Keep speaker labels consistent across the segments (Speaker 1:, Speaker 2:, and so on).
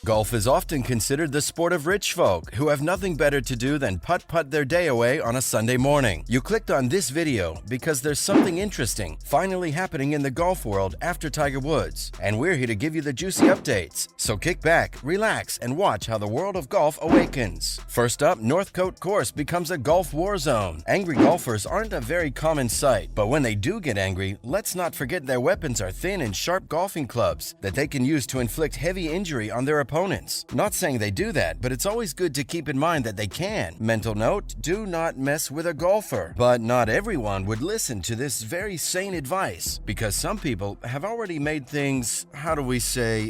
Speaker 1: Golf is often considered the sport of rich folk who have nothing better to do than putt-putt their day away on a Sunday morning. You clicked on this video because there's something interesting finally happening in the golf world after Tiger Woods, and we're here to give you the juicy updates. So kick back, relax, and watch how the world of golf awakens. First up, Northcote course becomes a golf war zone. Angry golfers aren't a very common sight, but when they do get angry, let's not forget their weapons are thin and sharp golfing clubs that they can use to inflict heavy injury on their opponents. Not saying they do that, but it's always good to keep in mind that they can. Mental note, do not mess with a golfer. But not everyone would listen to this very sane advice, because some people have already made things,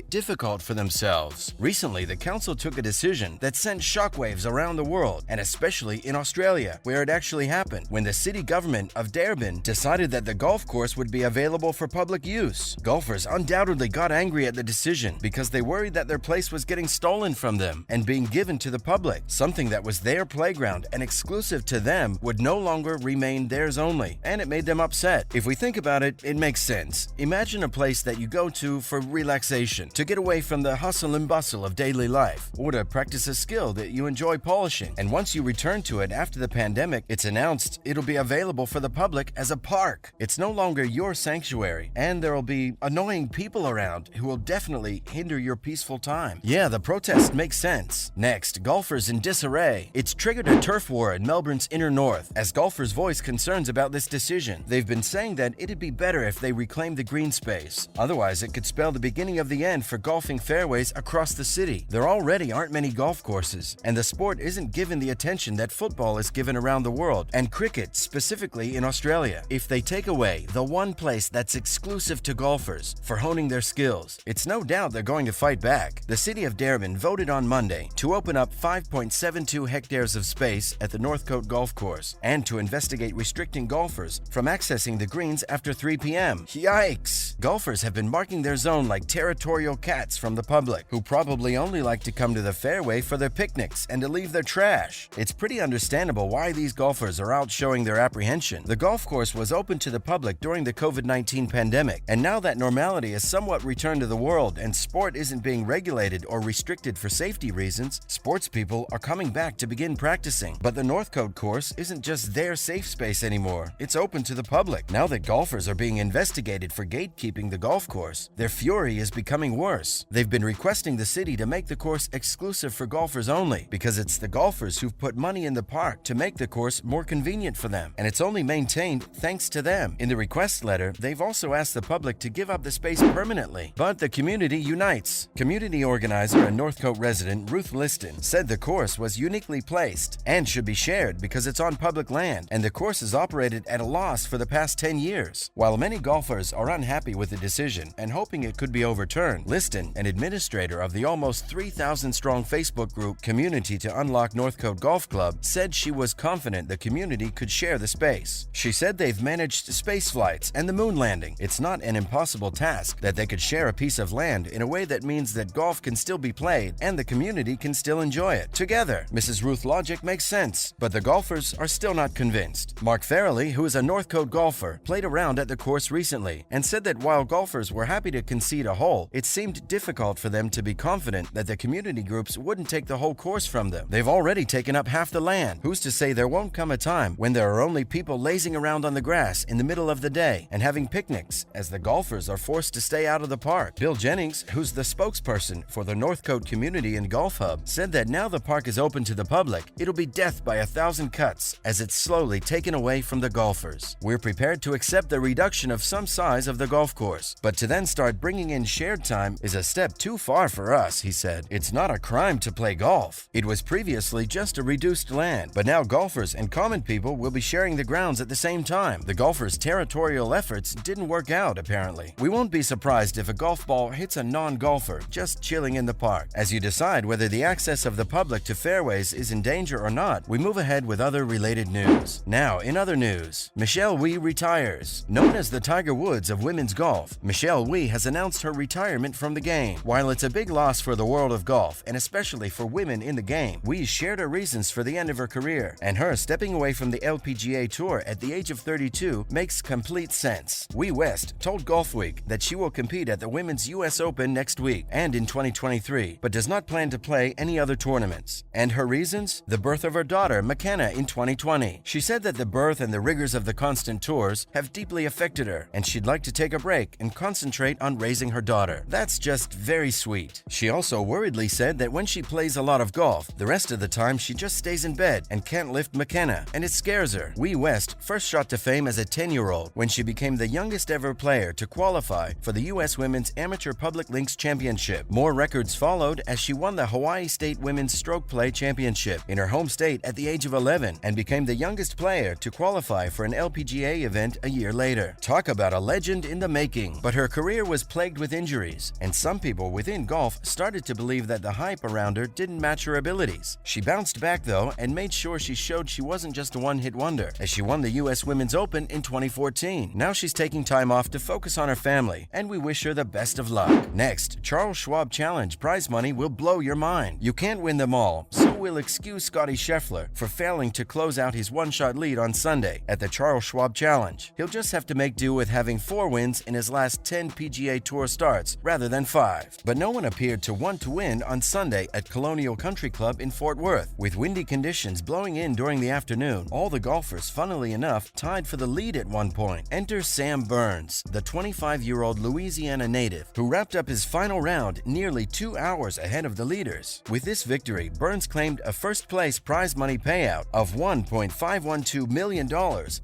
Speaker 1: difficult for themselves. Recently, the council took a decision that sent shockwaves around the world, and especially in Australia, where it actually happened, when the city government of Darebin decided that the golf course would be available for public use. Golfers undoubtedly got angry at the decision because they worried that their place was getting stolen from them and being given to the public. Something that was their playground and exclusive to them would no longer remain theirs only, and it made them upset. If we think about it, it makes sense. Imagine a place that you go to for relaxation, to get away from the hustle and bustle of daily life, or to practice a skill that you enjoy polishing. And once you return to it after the pandemic, it's announced it'll be available for the public as a park. It's no longer your sanctuary, and there'll be annoying people around who will definitely hinder your peaceful time. Yeah, the protest makes sense. Next, golfers in disarray. It's triggered a turf war in Melbourne's inner north as golfers voice concerns about this decision. They've been saying that it'd be better if they reclaim the green space. Otherwise, it could spell the beginning of the end for golfing fairways across the city. There already aren't many golf courses, and the sport isn't given the attention that football is given around the world, and cricket, specifically in Australia. If they take away the one place that's exclusive to golfers for honing their skills, it's no doubt they're going to fight back. The City of Darebin voted on Monday to open up 5.72 hectares of space at the Northcote golf course and to investigate restricting golfers from accessing the greens after 3 p.m. Yikes! Golfers have been marking their zone like territorial cats from the public, who probably only like to come to the fairway for their picnics and to leave their trash. It's pretty understandable why these golfers are out showing their apprehension. The golf course was open to the public during the COVID-19 pandemic, and now that normality has somewhat returned to the world and sport isn't being regulated or restricted for safety reasons, sports people are coming back to begin practicing. But the Northcote course isn't just their safe space anymore. It's open to the public. Now that golfers are being investigated for gatekeeping the golf course, their fury is becoming worse. They've been requesting the city to make the course exclusive for golfers only because it's the golfers who've put money in the park to make the course more convenient for them, and it's only maintained thanks to them. In the request letter, they've also asked the public to give up the space permanently. But the community unites. Community organizer and Northcote resident Ruth Liston said the course was uniquely placed and should be shared because it's on public land, and the course is operated at a loss for the past 10 years. While many golfers are unhappy with the decision and hoping it could be overturned, Liston, an administrator of the almost 3,000-strong Facebook group Community to Unlock Northcote Golf Club, said she was confident the community could share the space. She said they've managed space flights and the moon landing. It's not an impossible task that they could share a piece of land in a way that means that golf can still be played and the community can still enjoy it together. Mrs. Ruth logic makes sense, but the golfers are still not convinced. Mark Farrelly, who is a Northcote golfer, played around at the course recently and said that while golfers were happy to concede a hole, it seemed difficult for them to be confident that the community groups wouldn't take the whole course from them. They've already taken up half the land. Who's to say there won't come a time when there are only people lazing around on the grass in the middle of the day and having picnics as the golfers are forced to stay out of the park? Bill Jennings, who's the spokesperson for the Northcote Community and Golf Hub, said that now the park is open to the public, it'll be death by 1,000 cuts as it's slowly taken away from the golfers. We're prepared to accept the reduction of some size of the golf course, but to then start bringing in shared time is a step too far for us, he said. It's not a crime to play golf. It was previously just a reduced land, but now golfers and common people will be sharing the grounds at the same time. The golfers' territorial efforts didn't work out, apparently. We won't be surprised if a golf ball hits a non-golfer just chilling in the park. As you decide whether the access of the public to fairways is in danger or not, we move ahead with other related news. Now, in other news, Michelle Wie retires. Known as the Tiger Woods of women's golf, Michelle Wie has announced her retirement from the game. While it's a big loss for the world of golf, and especially for women in the game, Wie shared her reasons for the end of her career, and her stepping away from the LPGA Tour at the age of 32 makes complete sense. Wie West told Golfweek that she will compete at the Women's US Open next week, and in 2020 2023, but does not plan to play any other tournaments. And her reasons? The birth of her daughter, McKenna, in 2020. She said that the birth and the rigors of the constant tours have deeply affected her, and she'd like to take a break and concentrate on raising her daughter. That's just very sweet. She also worriedly said that when she plays a lot of golf, the rest of the time she just stays in bed and can't lift McKenna, and it scares her. Wee West first shot to fame as a 10-year-old when she became the youngest ever player to qualify for the U.S. Women's Amateur Public Links Championship. More records followed as she won the Hawaii State Women's Stroke Play Championship in her home state at the age of 11 and became the youngest player to qualify for an LPGA event a year later. Talk about a legend in the making. But her career was plagued with injuries, and some people within golf started to believe that the hype around her didn't match her abilities. She bounced back though and made sure she showed she wasn't just a one-hit wonder as she won the U.S. Women's Open in 2014. Now she's taking time off to focus on her family, and we wish her the best of luck. Next, Charles Schwab Challenge prize money will blow your mind. You can't win them all, so we'll excuse Scotty Scheffler for failing to close out his one-shot lead on Sunday at the Charles Schwab Challenge. He'll just have to make do with having 4 wins in his last 10 PGA Tour starts rather than 5. But no one appeared to want to win on Sunday at Colonial Country Club in Fort Worth. With windy conditions blowing in during the afternoon, all the golfers, funnily enough, tied for the lead at one point. Enter Sam Burns, the 25-year-old Louisiana native, who wrapped up his final round nearly 2 hours ahead of the leaders. With this victory, Burns claimed a first-place prize money payout of $1.512 million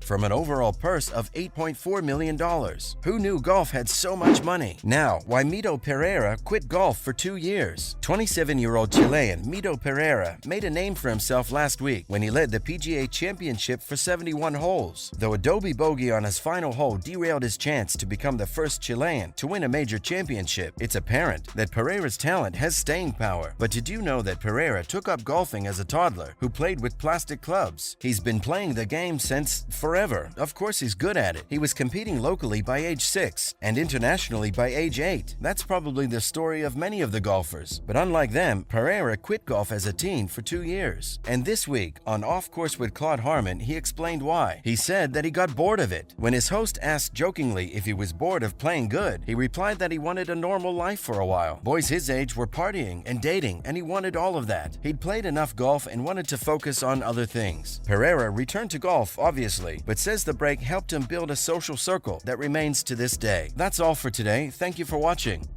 Speaker 1: from an overall purse of $8.4 million. Who knew golf had so much money? Now, why Mito Pereira quit golf for 2 years. 27-year-old Chilean Mito Pereira made a name for himself last week when he led the PGA Championship for 71 holes. Though a Dobie bogey on his final hole derailed his chance to become the first Chilean to win a major championship, it's apparent that Pereira's talent has staying power. But did you know that Pereira took up golfing as a toddler who played with plastic clubs? He's been playing the game since forever. Of course he's good at it. He was competing locally by age 6 and internationally by age 8. That's probably the story of many of the golfers. But unlike them, Pereira quit golf as a teen for 2 years. And this week, on Off Course with Claude Harmon, he explained why. He said that he got bored of it. When his host asked jokingly if he was bored of playing good, he replied that he wanted a normal life for a while. Boys his age were partying and dating, and he wanted all of that. He'd played enough golf and wanted to focus on other things. Pereira returned to golf, obviously, but says the break helped him build a social circle that remains to this day. That's all for today. Thank you for watching.